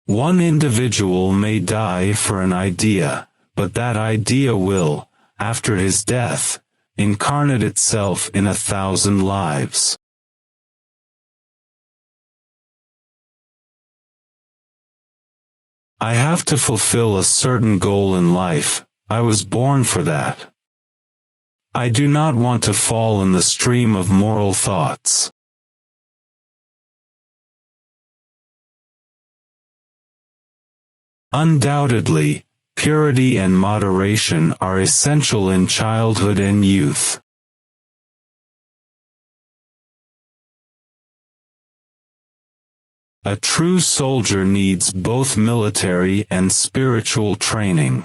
One individual may die for an idea, but that idea will, after his death, incarnate itself in 1,000 lives. I have to fulfill a certain goal in life. I was born for that. I do not want to fall in the stream of moral thoughts. Undoubtedly, purity and moderation are essential in childhood and youth. A true soldier needs both military and spiritual training.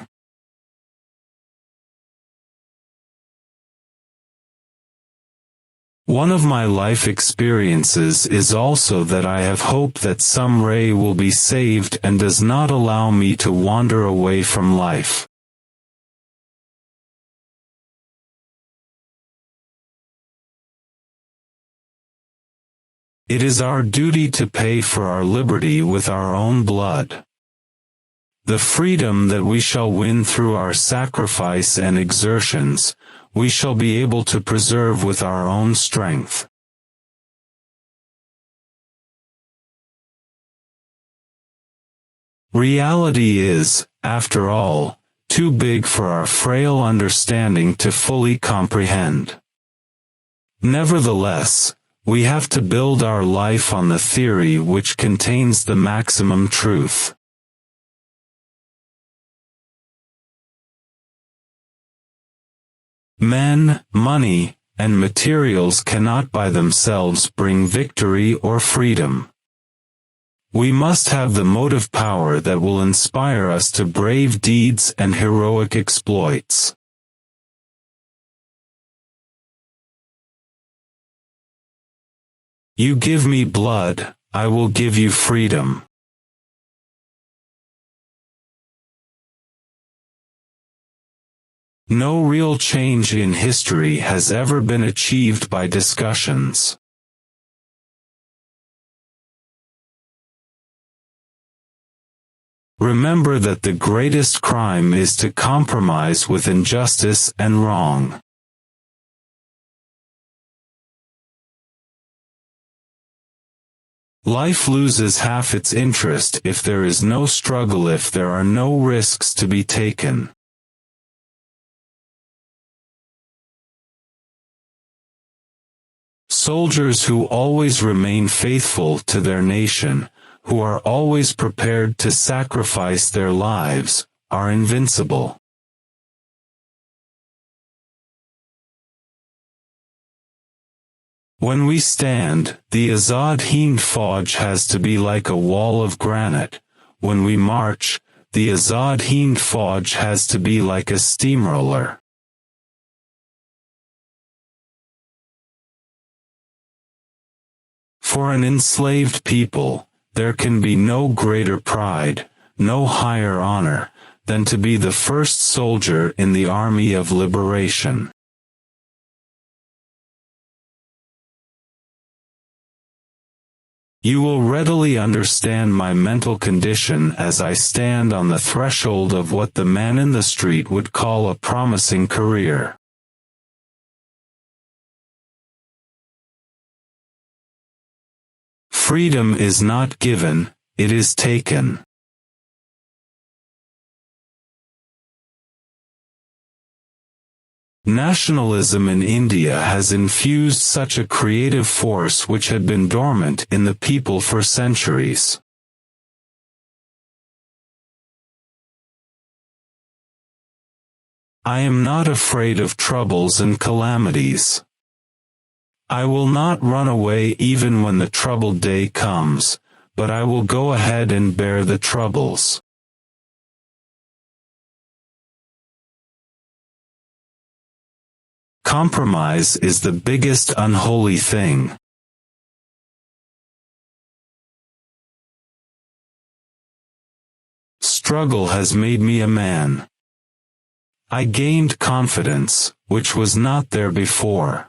One of my life experiences is also that I have hope that some ray will be saved and does not allow me to wander away from life. It is our duty to pay for our liberty with our own blood. The freedom that we shall win through our sacrifice and exertions, we shall be able to preserve with our own strength. Reality is, after all, too big for our frail understanding to fully comprehend. Nevertheless, we have to build our life on the theory which contains the maximum truth. Men, money, and materials cannot by themselves bring victory or freedom. We must have the motive power that will inspire us to brave deeds and heroic exploits. You give me blood, I will give you freedom. No real change in history has ever been achieved by discussions. Remember that the greatest crime is to compromise with injustice and wrong. Life loses half its interest if there is no struggle, if there are no risks to be taken. Soldiers who always remain faithful to their nation, who are always prepared to sacrifice their lives, are invincible. When we stand, the azad hind fauj has to be like a wall of granite. When we march, the azad hind fauj has to be like a steamroller. For an enslaved people, there can be no greater pride, no higher honor, than to be the first soldier in the army of liberation. You will readily understand my mental condition as I stand on the threshold of what the man in the street would call a promising career. Freedom is not given, it is taken. Nationalism in India has infused such a creative force which had been dormant in the people for centuries. I am not afraid of troubles and calamities. I will not run away even when the troubled day comes, but I will go ahead and bear the troubles. Compromise is the biggest unholy thing. Struggle has made me a man. I gained confidence, which was not there before.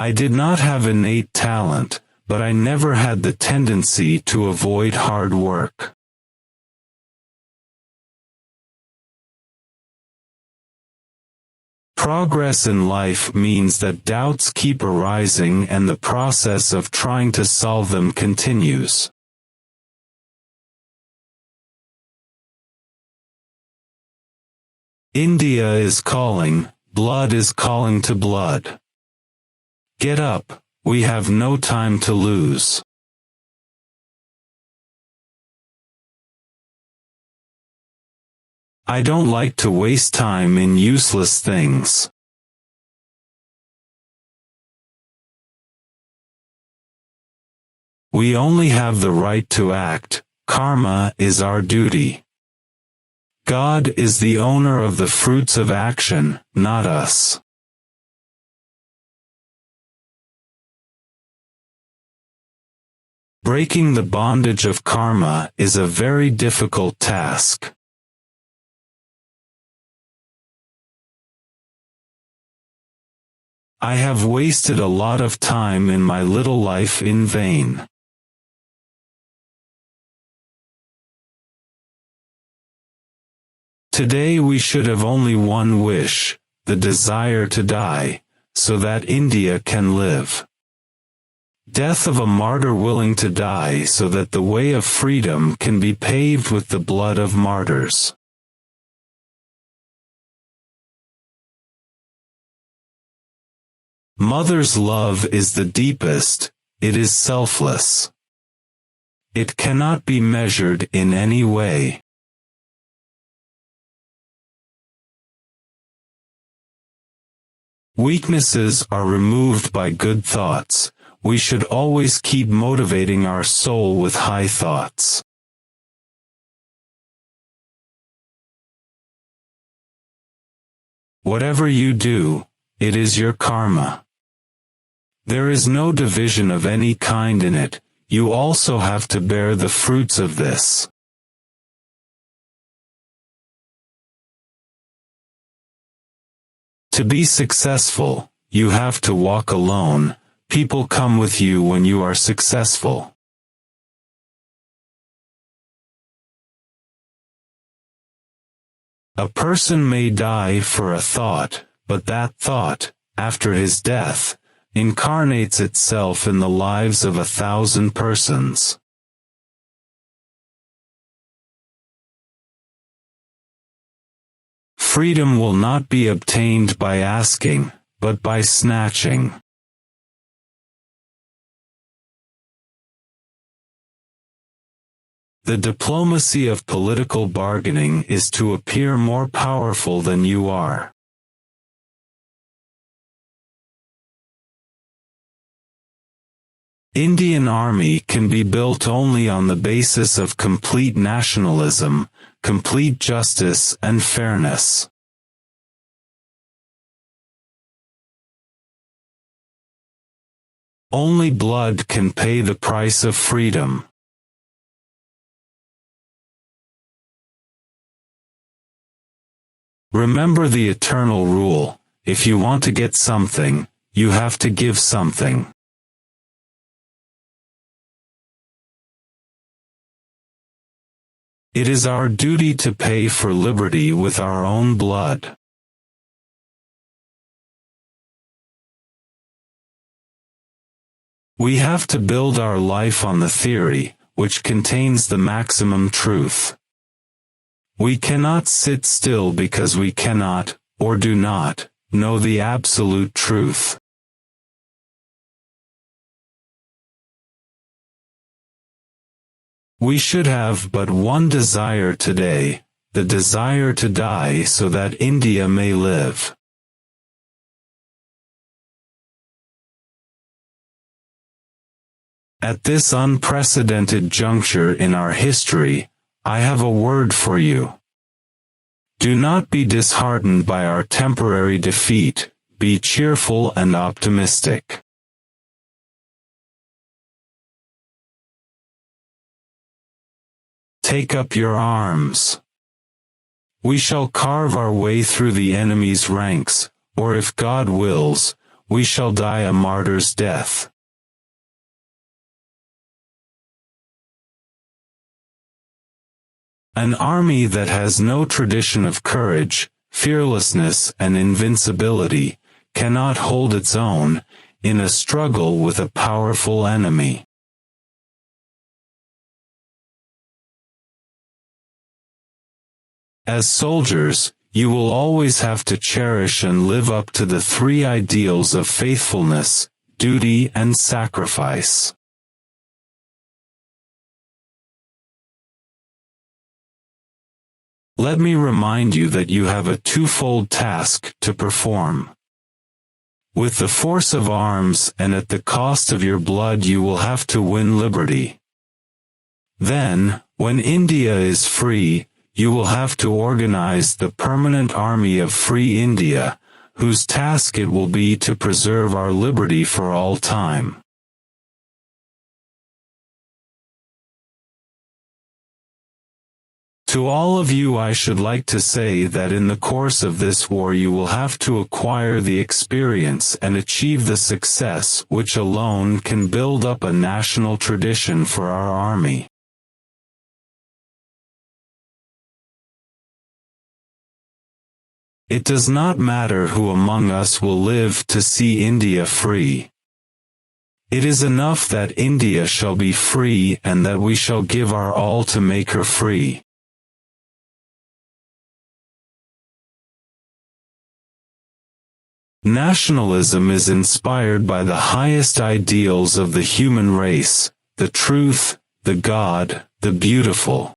I did not have innate talent, but I never had the tendency to avoid hard work. Progress in life means that doubts keep arising and the process of trying to solve them continues. India is calling, blood is calling to blood. Get up, we have no time to lose. I don't like to waste time in useless things. We only have the right to act, karma is our duty. God is the owner of the fruits of action, not us. Breaking the bondage of karma is a very difficult task. I have wasted a lot of time in my little life in vain. Today we should have only one wish, the desire to die, so that India can live. Death of a martyr willing to die so that the way of freedom can be paved with the blood of martyrs. Mother's love is the deepest, it is selfless. It cannot be measured in any way. Weaknesses are removed by good thoughts. We should always keep motivating our soul with high thoughts. Whatever you do, it is your karma. There is no division of any kind in it, you also have to bear the fruits of this. To be successful, you have to walk alone, people come with you when you are successful. A person may die for a thought, but that thought, after his death, incarnates itself in the lives of 1,000 persons. Freedom will not be obtained by asking, but by snatching. The diplomacy of political bargaining is to appear more powerful than you are. Indian Army can be built only on the basis of complete nationalism, complete justice and fairness. Only blood can pay the price of freedom. Remember the eternal rule, if you want to get something, you have to give something. It is our duty to pay for liberty with our own blood. We have to build our life on the theory, which contains the maximum truth. We cannot sit still because we cannot, or do not, know the absolute truth. We should have but one desire today, the desire to die so that India may live. At this unprecedented juncture in our history, I have a word for you. Do not be disheartened by our temporary defeat, be cheerful and optimistic. Take up your arms. We shall carve our way through the enemy's ranks, or if God wills, we shall die a martyr's death. An army that has no tradition of courage, fearlessness and invincibility, cannot hold its own, in a struggle with a powerful enemy. As soldiers, you will always have to cherish and live up to the three ideals of faithfulness, duty and sacrifice. Let me remind you that you have a twofold task to perform. With the force of arms and at the cost of your blood you will have to win liberty. Then, when India is free, you will have to organize the permanent army of free India, whose task it will be to preserve our liberty for all time. To all of you I should like to say that in the course of this war you will have to acquire the experience and achieve the success which alone can build up a national tradition for our army. It does not matter who among us will live to see India free. It is enough that India shall be free and that we shall give our all to make her free. Nationalism is inspired by the highest ideals of the human race, the truth, the God, the beautiful.